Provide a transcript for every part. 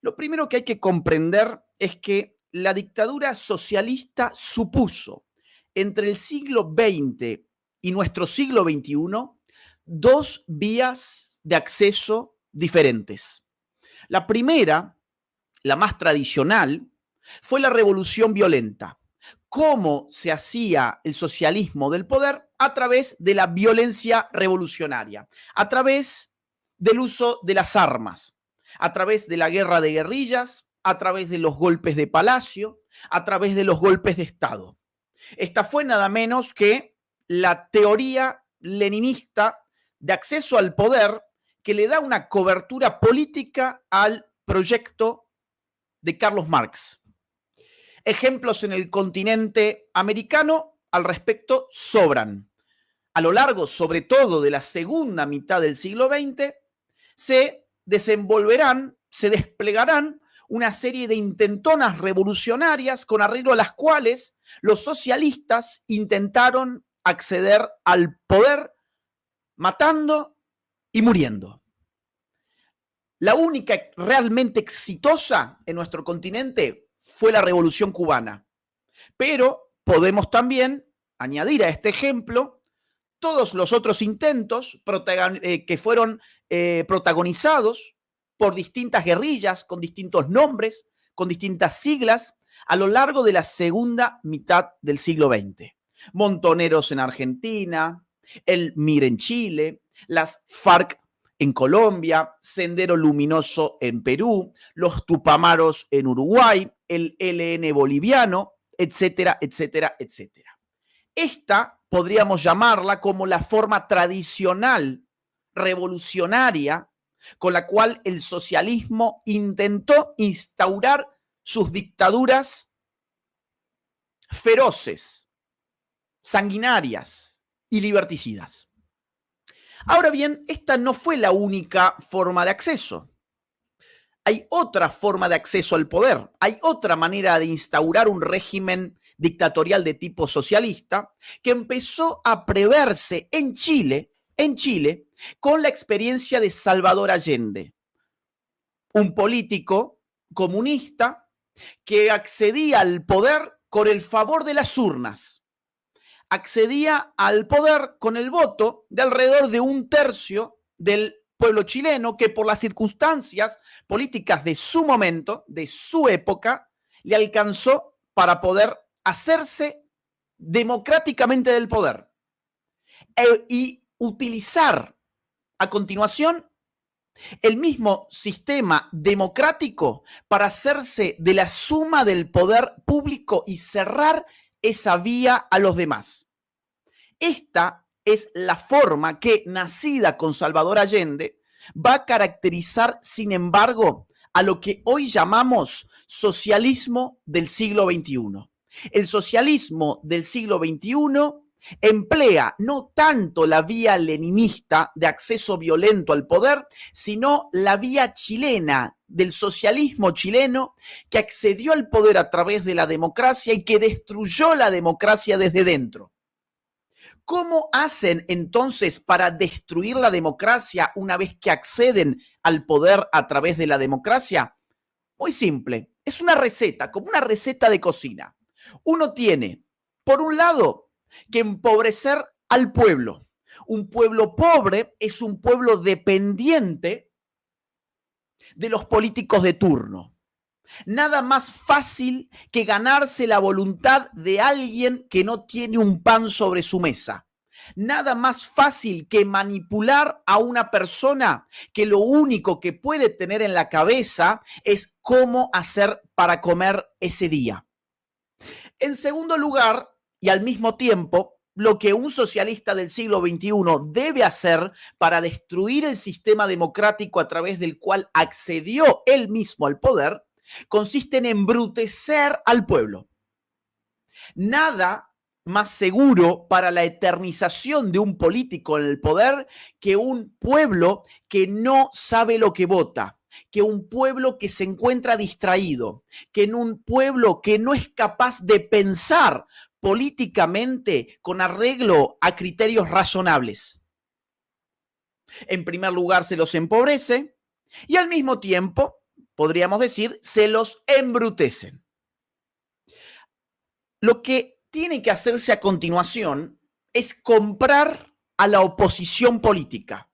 Lo primero que hay que comprender es que la dictadura socialista supuso entre el siglo XX y nuestro siglo XXI dos vías de acceso diferentes. La primera, la más tradicional, fue la revolución violenta. ¿Cómo se hacía el socialismo del poder? A través de la violencia revolucionaria, a través del uso de las armas, a través de la guerra de guerrillas, a través de los golpes de palacio, a través de los golpes de Estado. Esta fue nada menos que la teoría leninista de acceso al poder que le da una cobertura política al proyecto de Carlos Marx. Ejemplos en el continente americano al respecto sobran. A lo largo, sobre todo, de la segunda mitad del siglo XX, se desenvolverán, se desplegarán una serie de intentonas revolucionarias con arreglo a las cuales los socialistas intentaron acceder al poder matando y muriendo. La única realmente exitosa en nuestro continente fue la Revolución Cubana. Pero podemos también añadir a este ejemplo todos los otros intentos que fueron protagonizados por distintas guerrillas, con distintos nombres, con distintas siglas, a lo largo de la segunda mitad del siglo XX. Montoneros en Argentina, el MIR en Chile, las FARC en Colombia, Sendero Luminoso en Perú, los Tupamaros en Uruguay, el ELN boliviano, etcétera, etcétera, etcétera. Esta podríamos llamarla como la forma tradicional, revolucionaria, con la cual el socialismo intentó instaurar sus dictaduras feroces, sanguinarias y liberticidas. Ahora bien, esta no fue la única forma de acceso. Hay otra forma de acceso al poder, hay otra manera de instaurar un régimen dictatorial de tipo socialista que empezó a preverse en Chile con la experiencia de Salvador Allende, un político comunista que accedía al poder con el favor de las urnas, accedía al poder con el voto de alrededor de un tercio del pueblo chileno que por las circunstancias políticas de su momento, de su época, le alcanzó para poder hacerse democráticamente del poder y utilizar a continuación el mismo sistema democrático para hacerse de la suma del poder público y cerrar esa vía a los demás. Esta es la forma que, nacida con Salvador Allende, va a caracterizar, sin embargo, a lo que hoy llamamos socialismo del siglo XXI. El socialismo del siglo XXI emplea no tanto la vía leninista de acceso violento al poder, sino la vía chilena del socialismo chileno que accedió al poder a través de la democracia y que destruyó la democracia desde dentro. ¿Cómo hacen entonces para destruir la democracia una vez que acceden al poder a través de la democracia? Muy simple, es una receta, como una receta de cocina. Uno tiene, por un lado, que empobrecer al pueblo. Un pueblo pobre es un pueblo dependiente de los políticos de turno. Nada más fácil que ganarse la voluntad de alguien que no tiene un pan sobre su mesa. Nada más fácil que manipular a una persona que lo único que puede tener en la cabeza es cómo hacer para comer ese día. En segundo lugar, y al mismo tiempo, lo que un socialista del siglo XXI debe hacer para destruir el sistema democrático a través del cual accedió él mismo al poder, consiste en embrutecer al pueblo. Nada más seguro para la eternización de un político en el poder que un pueblo que no sabe lo que vota, que un pueblo que se encuentra distraído, que en un pueblo que no es capaz de pensar políticamente con arreglo a criterios razonables. En primer lugar, se los empobrece y al mismo tiempo podríamos decir, se los embrutecen. Lo que tiene que hacerse a continuación es comprar a la oposición política.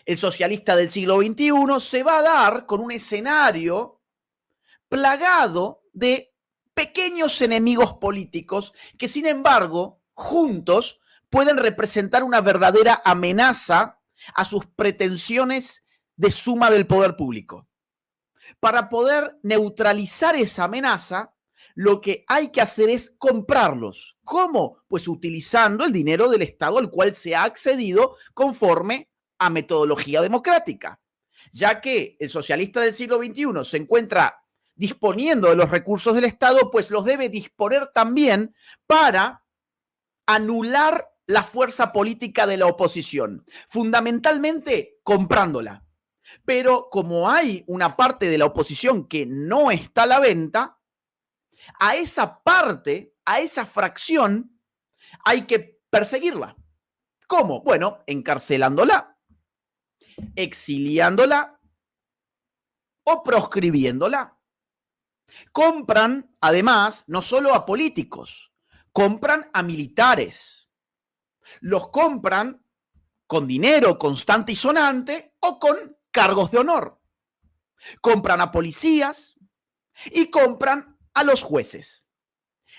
El socialista del siglo XXI se va a dar con un escenario plagado de pequeños enemigos políticos que, sin embargo, juntos pueden representar una verdadera amenaza a sus pretensiones de suma del poder público. Para poder neutralizar esa amenaza, lo que hay que hacer es comprarlos. ¿Cómo? Pues utilizando el dinero del Estado al cual se ha accedido conforme a metodología democrática. Ya que el socialista del siglo XXI se encuentra disponiendo de los recursos del Estado, pues los debe disponer también para anular la fuerza política de la oposición, fundamentalmente comprándola. Pero como hay una parte de la oposición que no está a la venta, a esa parte, a esa fracción, hay que perseguirla. ¿Cómo? Bueno, encarcelándola, exiliándola o proscribiéndola. Compran, además, no solo a políticos, compran a militares. Los compran con dinero constante y sonante o con cargos de honor. Compran a policías y compran a los jueces.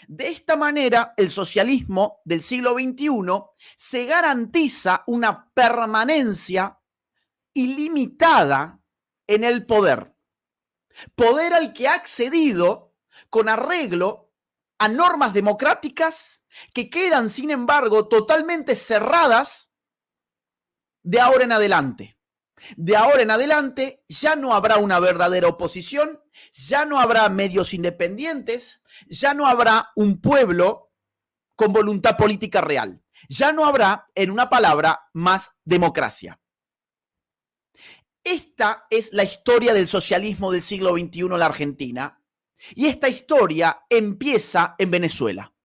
De esta manera, el socialismo del siglo XXI se garantiza una permanencia ilimitada en el poder. Poder al que ha accedido con arreglo a normas democráticas que quedan, sin embargo, totalmente cerradas de ahora en adelante. De ahora en adelante ya no habrá una verdadera oposición, ya no habrá medios independientes, ya no habrá un pueblo con voluntad política real, ya no habrá, en una palabra, más democracia. Esta es la historia del socialismo del siglo XXI en la Argentina y esta historia empieza en Venezuela.